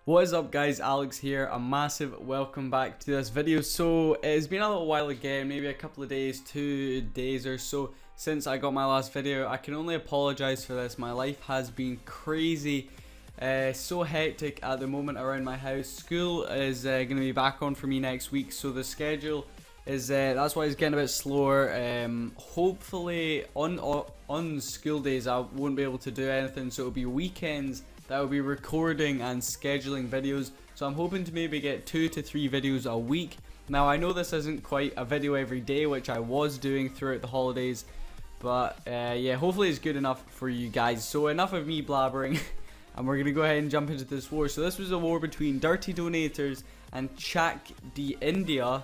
What is up guys, Alex here, a massive welcome back to this video. So it's been a little while again, maybe a couple of days, 2 days or so since I got my last video. I can only apologize for this. My life has been crazy, so hectic at the moment around my house. School is going to be back on for me next week, so the schedule is that's why it's getting a bit slower. Hopefully on school days I won't be able to do anything, so it'll be weekends that will be recording and scheduling videos. So I'm hoping to maybe get 2 to 3 videos a week. Now I know this isn't quite a video every day, which I was doing throughout the holidays, but yeah, hopefully it's good enough for you guys. So enough of me blabbering and we're gonna go ahead and jump into this war. So this was a war between Dirty Donators and chak de India,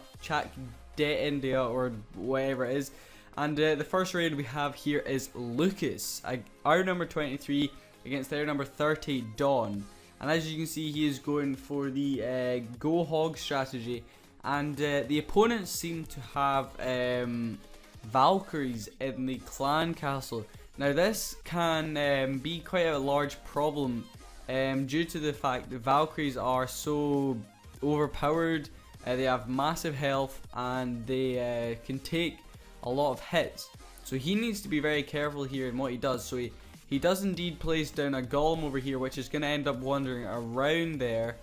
or whatever it is. And the first raid we have here is Lucas, our number 23 against their number 30, Dawn. And as you can see, he is going for the go hog strategy, and the opponents seem to have Valkyries in the clan castle. Now this can be quite a large problem due to the fact that Valkyries are so overpowered. They have massive health and they can take a lot of hits, so he needs to be very careful here in what he does. So he does indeed place down a golem over here, which is going to end up wandering around there.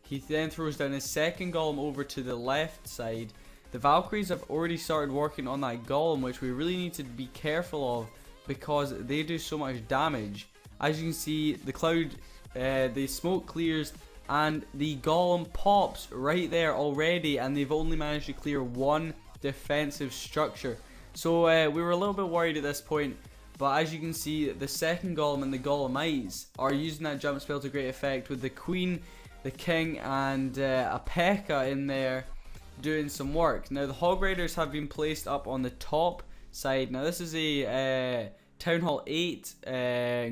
He then throws down his second golem over to the left side. The Valkyries have already started working on that golem, which we really need to be careful of because they do so much damage. As you can see, the cloud, the smoke clears and the golem pops right there already, and they've only managed to clear one defensive structure. So we were a little bit worried at this point. But as you can see, the second golem and the golemites are using that jump spell to great effect, with the queen, the king, and a P.E.K.K.A in there doing some work. Now the hog raiders have been placed up on the top side. Now this is a Town Hall 8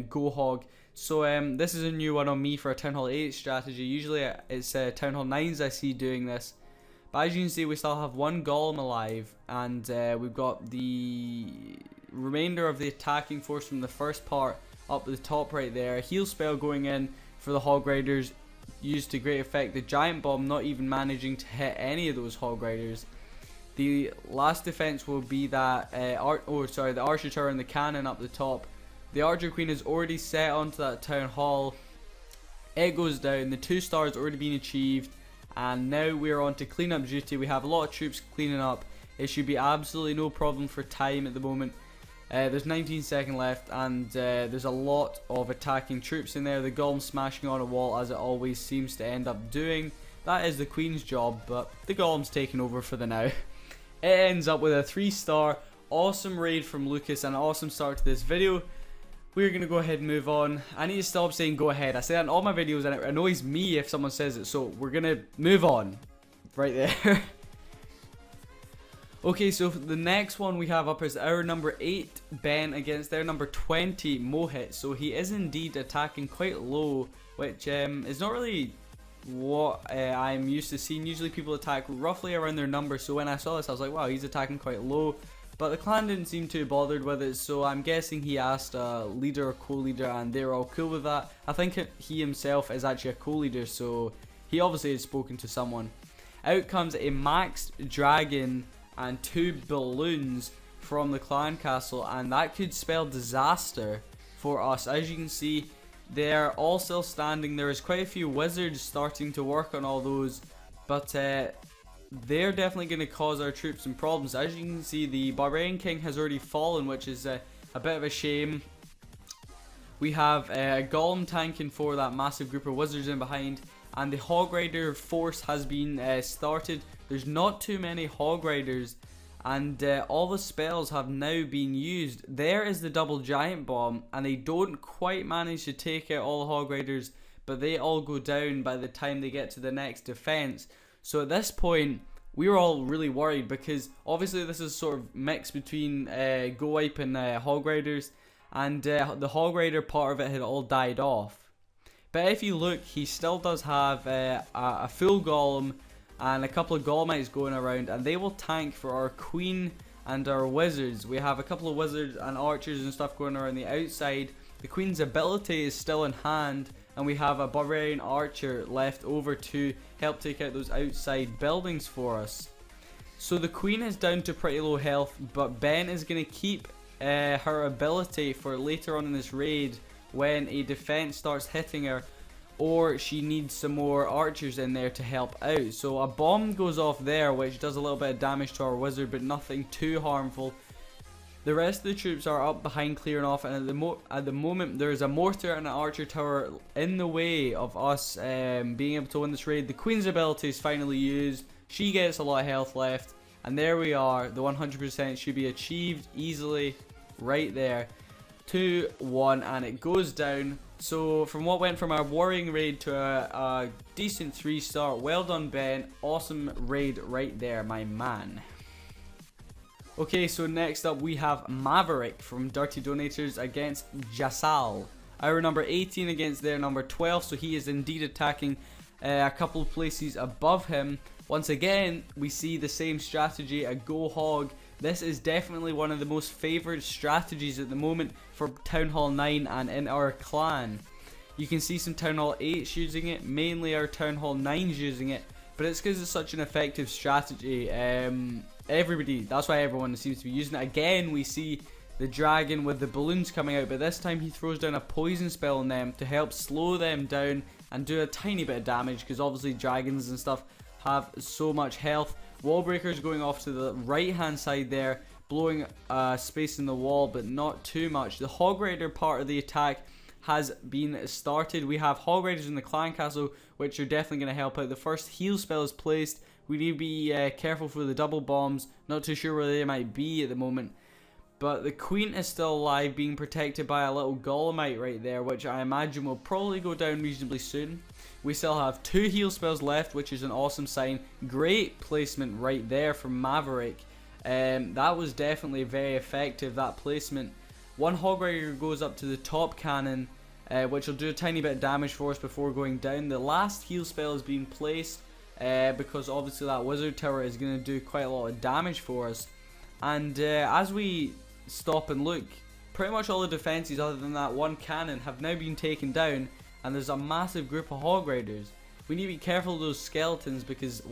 go hog. So this is a new one on me for a Town Hall 8 strategy. Usually it's Town Hall 9s I see doing this. But as you can see, we still have one golem alive, and we've got the remainder of the attacking force from the first part up at the top right there. A heal spell going in for the hog riders, used to great effect. The giant bomb not even managing to hit any of those hog riders. The last defense will be that the archer tower and the cannon up the top. The archer queen is already set onto that town hall. It goes down. The 2 stars already been achieved, and now we're on to cleanup duty. We have a lot of troops cleaning up. It should be absolutely no problem for time at the moment. There's 19 seconds left, and there's a lot of attacking troops in there. The golem smashing on a wall, as it always seems to end up doing. That is the queen's job, but the golem's taking over for the now. It ends up with a 3-star awesome raid from Lucas, and an awesome start to this video. We're going to go ahead and move on. I need to stop saying go ahead. I say that in all my videos and it annoys me if someone says it, so we're going to move on right there. Okay, so the next one we have up is our number 8, Ben, against their number 20, Mohit. So he is indeed attacking quite low, which is not really what I'm used to seeing. Usually people attack roughly around their number, so when I saw this I was like, wow, he's attacking quite low. But the clan didn't seem too bothered with it, so I'm guessing he asked a leader or co-leader and they were all cool with that. I think he himself is actually a co-leader, so he obviously has spoken to someone. Out comes a maxed dragon and 2 balloons from the clan castle, and that could spell disaster for us. As you can see, they're all still standing. There is quite a few wizards starting to work on all those, but they're definitely going to cause our troops some problems. As you can see, the barbarian king has already fallen, which is a bit of a shame. We have a golem tanking for that massive group of wizards in behind, and the hog rider force has been started. There's not too many hog riders, and all the spells have now been used. There is the double giant bomb, and they don't quite manage to take out all the hog riders, but they all go down by the time they get to the next defense. So at this point, we were all really worried because obviously this is sort of mixed between Go Wipe and hog riders, and the hog rider part of it had all died off. But if you look, he still does have a full golem and a couple of golemites going around, and they will tank for our queen and our wizards. We have a couple of wizards and archers and stuff going around the outside. The queen's ability is still in hand, and we have a barbarian archer left over to help take out those outside buildings for us. So the queen is down to pretty low health, but Ben is going to keep her ability for later on in this raid when a defense starts hitting her, or she needs some more archers in there to help out. So a bomb goes off there, which does a little bit of damage to our wizard, but nothing too harmful. The rest of the troops are up behind clearing off, and at the moment there's a mortar and an archer tower in the way of us being able to win this raid. The queen's ability is finally used. She gets a lot of health left, and there we are. The 100% should be achieved easily right there. 2-1, and it goes down. So from what went from a worrying raid to a decent 3-star, well done Ben, awesome raid right there, my man. Okay, so next up we have Maverick from Dirty Donators against Jasal. Our number 18 against their number 12, so he is indeed attacking a couple of places above him. Once again, we see the same strategy, a go hog. This is definitely one of the most favoured strategies at the moment for Town Hall 9 and in our clan. You can see some Town Hall 8s using it, mainly our Town Hall 9s using it, but it's because it's such an effective strategy. That's why everyone seems to be using it. Again, we see the dragon with the balloons coming out, but this time he throws down a poison spell on them to help slow them down and do a tiny bit of damage, because obviously dragons and stuff have so much health. Wall breakers going off to the right hand side there, blowing space in the wall, but not too much. The hog rider part of the attack has been started. We have hog riders in the clan castle, which are definitely going to help out. The first heal spell is placed. We need to be careful for the double bombs. Not too sure where they might be at the moment, but the queen is still alive, being protected by a little golemite right there, which I imagine will probably go down reasonably soon. We still have 2 heal spells left, which is an awesome sign. Great placement right there from Maverick. That was definitely very effective, that placement. One hog rider goes up to the top cannon, which will do a tiny bit of damage for us before going down. The last heal spell is being placed because obviously that wizard tower is going to do quite a lot of damage for us. And as we stop and look, pretty much all the defenses other than that one cannon have now been taken down, and there's a massive group of hog riders. We need to be careful of those skeletons, because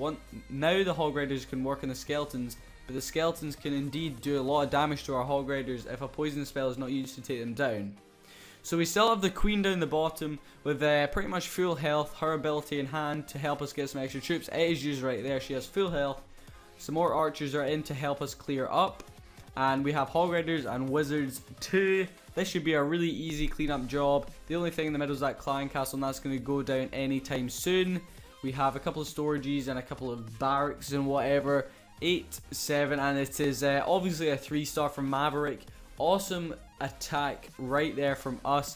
now the hog riders can work on the skeletons, but the skeletons can indeed do a lot of damage to our hog riders if a poison spell is not used to take them down. So we still have the queen down the bottom with pretty much full health, her ability in hand to help us get some extra troops. It is used right there, she has full health. Some more archers are in to help us clear up, and we have hog riders and wizards too. This should be a really easy cleanup job. The only thing in the middle is that clan castle, and that's going to go down anytime soon. We have a couple of storages and a couple of barracks and whatever. 8, 7, and it is obviously a 3-star from Maverick. Awesome attack right there from us.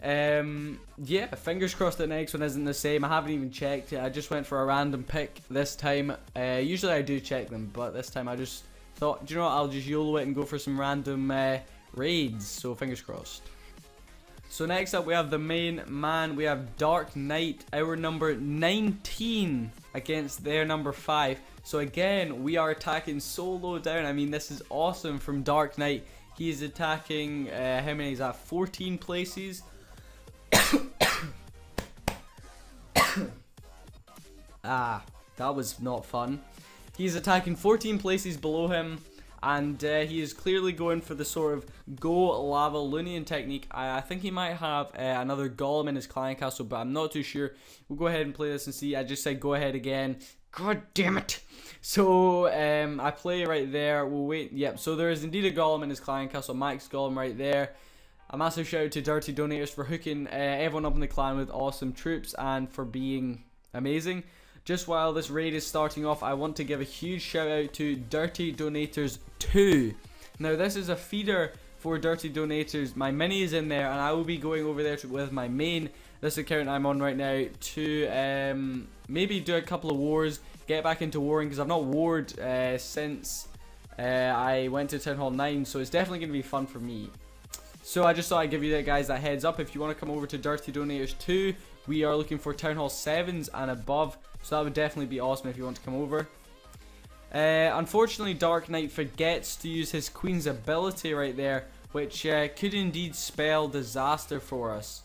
Yeah, fingers crossed the next one isn't the same. I haven't even checked it. I just went for a random pick this time. Usually I do check them, but this time I just thought, do you know what, I'll just YOLO it and go for some random raids. So fingers crossed. So next up we have the main man. We have Dark Knight, our number 19 against their number 5. So again, we are attacking so low down. I mean, this is awesome from Dark Knight. He is attacking, how many is that? 14 places. That was not fun. He's attacking 14 places below him, and he is clearly going for the sort of go lava Lunian technique. I think he might have another golem in his clan castle, but I'm not too sure. We'll go ahead and play this and see. I just said go ahead again. God damn it. So I play right there. We'll wait. Yep, so there is indeed a golem in his clan castle, max golem right there. A massive shout out to Dirty Donators for hooking everyone up in the clan with awesome troops and for being amazing. Just while this raid is starting off, I want to give a huge shout out to Dirty Donators 2. Now this is a feeder for Dirty Donators. My mini is in there, and I will be going over there with my main, this account I'm on right now, to maybe do a couple of wars, get back into warring, because I've not warred since I went to Town Hall 9, so it's definitely going to be fun for me. So I just thought I'd give you guys that heads up. If you want to come over to Dirty Donators 2, we are looking for Town Hall 7s and above, so that would definitely be awesome if you want to come over. Unfortunately, Dark Knight forgets to use his Queen's ability right there, which could indeed spell disaster for us.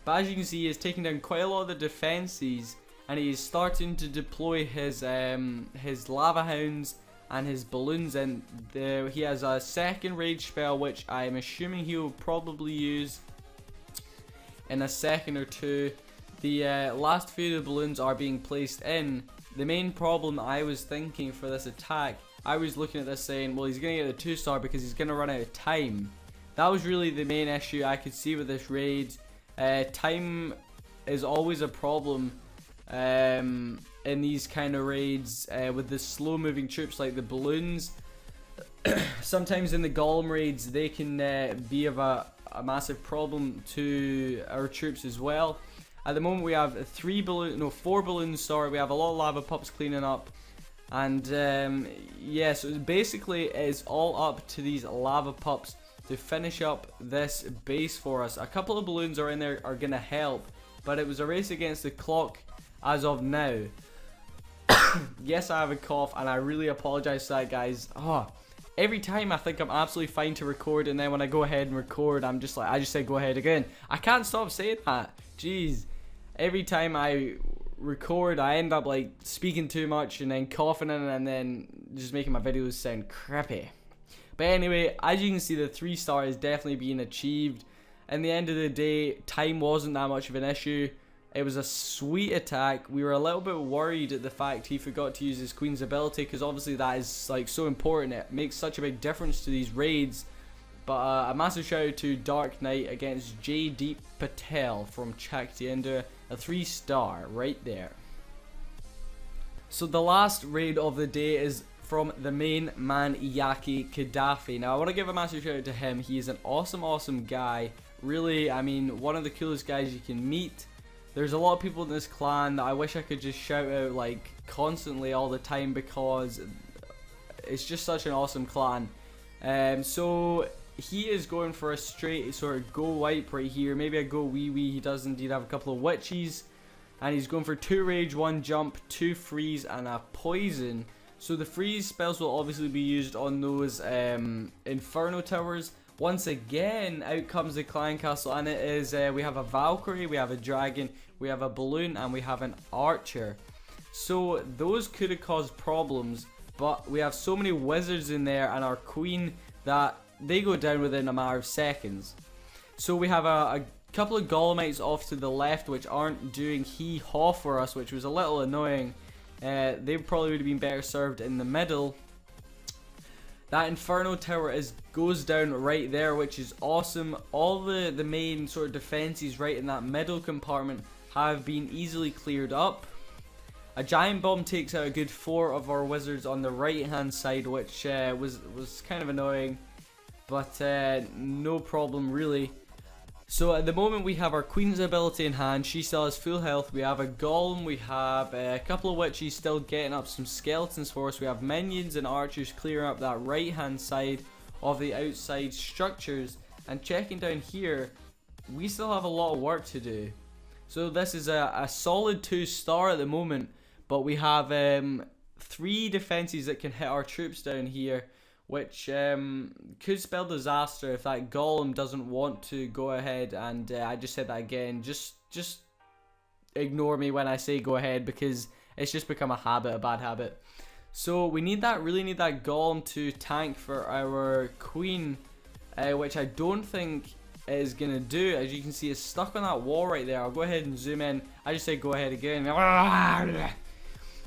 But as you can see, he's taking down quite a lot of the defenses, and he's starting to deploy his lava hounds and his balloons, and he has a second rage spell, which I'm assuming he'll probably use in a second or two. The last few of the balloons are being placed in. The main problem I was thinking for this attack, I was looking at this saying, well, he's going to get the 2-star because he's going to run out of time. That was really the main issue I could see with this raid. Time is always a problem in these kind of raids with the slow moving troops like the balloons. Sometimes in the golem raids they can be of a massive problem to our troops as well. At the moment we have 4 balloons, sorry. We have a lot of lava pups cleaning up, and yeah, so basically it's all up to these lava pups to finish up this base for us. A couple of balloons are in there are gonna help, but it was a race against the clock as of now. Yes, I have a cough and I really apologize for that, guys. Every time I think I'm absolutely fine to record, and then when I go ahead and record, I'm just like, I just say go ahead again. I can't stop saying that. Jeez. Every time I record, I end up like speaking too much and then coughing in, and then just making my videos sound crappy. But anyway, as you can see, the 3-star is definitely being achieved. In the end of the day, time wasn't that much of an issue. It was a sweet attack. We were a little bit worried at the fact he forgot to use his queen's ability, because obviously that is like so important. It makes such a big difference to these raids. But a massive shout out to Dark Knight against J. Deep Patel from Chak to ender a 3-star right there. So the last raid of the day is from the main man, Yaki Gaddafi. Now I want to give a massive shout out to him. He is an awesome guy. Really, I mean, one of the coolest guys you can meet. There's a lot of people in this clan that I wish I could just shout out like constantly all the time, because it's just such an awesome clan. So he is going for a straight sort of go wipe right here. Maybe a go wee wee. He does indeed have a couple of witches, and he's going for 2 rage, 1 jump, 2 freeze, and a poison. So the freeze spells will obviously be used on those inferno towers. Once again, out comes the clan castle, and it is we have a Valkyrie, we have a dragon, we have a balloon, and we have an archer. So those could have caused problems, but we have so many wizards in there and our queen that they go down within a matter of seconds. So we have a couple of golemites off to the left which aren't doing hee-haw for us, which was a little annoying. They probably would have been better served in the middle. That inferno tower goes down right there, which is awesome. All the main sort of defenses right in that middle compartment have been easily cleared up. A giant bomb takes out a good 4 of our wizards on the right hand side, which was kind of annoying, but no problem really. So at the moment we have our queen's ability in hand. She still has full health. We have a golem, we have a couple of witches still getting up some skeletons for us. We have minions and archers clearing up that right hand side of the outside structures. And checking down here, we still have a lot of work to do. So this is a solid 2-star at the moment, but we have 3 defenses that can hit our troops down here, which could spell disaster if that golem doesn't want to go ahead. And I just said that again. Just ignore me when I say go ahead, because it's just become a habit, a bad habit. So we really need that golem to tank for our queen, which I don't think is going to do. As you can see, it's stuck on that wall right there. I'll go ahead and zoom in. I just say go ahead again.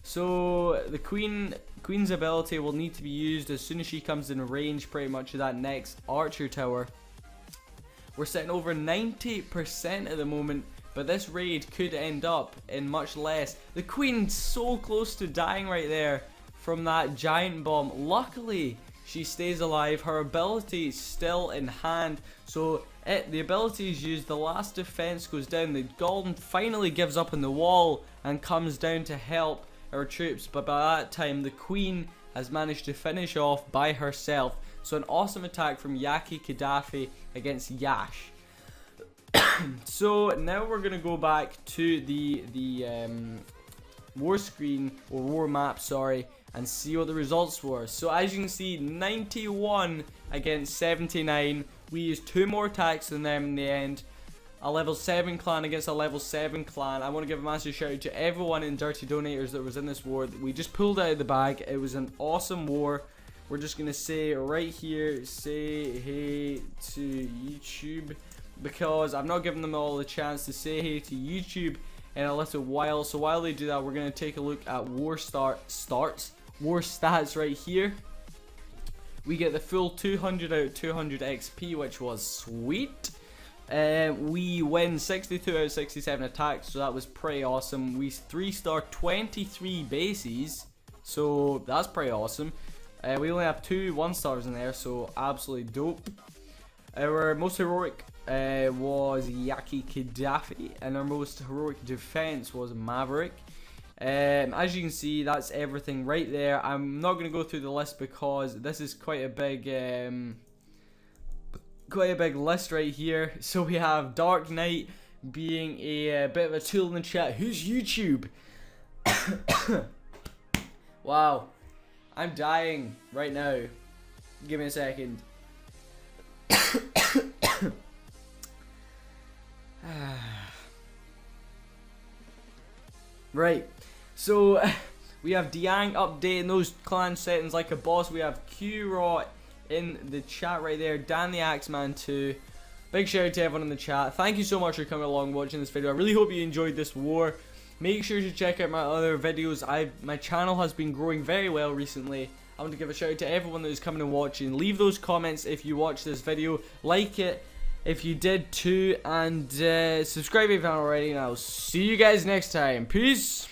So the queen's ability will need to be used as soon as she comes in range pretty much of that next archer tower. We're sitting over 90% at the moment, but this raid could end up in much less. The queen's so close to dying right there from that giant bomb. Luckily she stays alive. Her ability is still in hand, so the ability is used, the last defense goes down, the golem finally gives up on the wall and comes down to help our troops, but by that time the queen has managed to finish off by herself. So an awesome attack from Yaki Gaddafi against Yash. So now we're gonna go back to the war screen, or war map, sorry, and see what the results were. So as you can see, 91 against 79. We used 2 more attacks than them in the end. a level 7 clan against a level 7 clan. I want to give a massive shout out to everyone in Dirty Donators that was in this war. We just pulled out of the bag. It was an awesome war. We're just going to say right here, say hey to YouTube, because I've not given them all the chance to say hey to YouTube in a little while. So while they do that, we're going to take a look at war stats right here. We get the full 200 out of 200 XP, which was sweet. We win 62 out of 67 attacks, so that was pretty awesome. We 3-star 23 bases, so that's pretty awesome. We only have 2 1-stars in there, so absolutely dope. Our most heroic was Yaki Gaddafi, and our most heroic defense was Maverick. As you can see, that's everything right there. I'm not going to go through the list because this is quite a big list right here. So we have Dark Knight being a bit of a tool in the chat. Who's YouTube? Wow, I'm dying right now. Give me a second. Right, so we have Diang updating those clan settings like a boss. We have Q-Rot in the chat right there. Dan the Axeman too. Big shout out to everyone in the chat. Thank you so much for coming along watching this video. I really hope you enjoyed this war. Make sure to check out my other videos. My channel has been growing very well recently. I want to give a shout out to everyone that is coming and watching. Leave those comments if you watched this video. Like it if you did too. And subscribe if you haven't already. And I'll see you guys next time. Peace.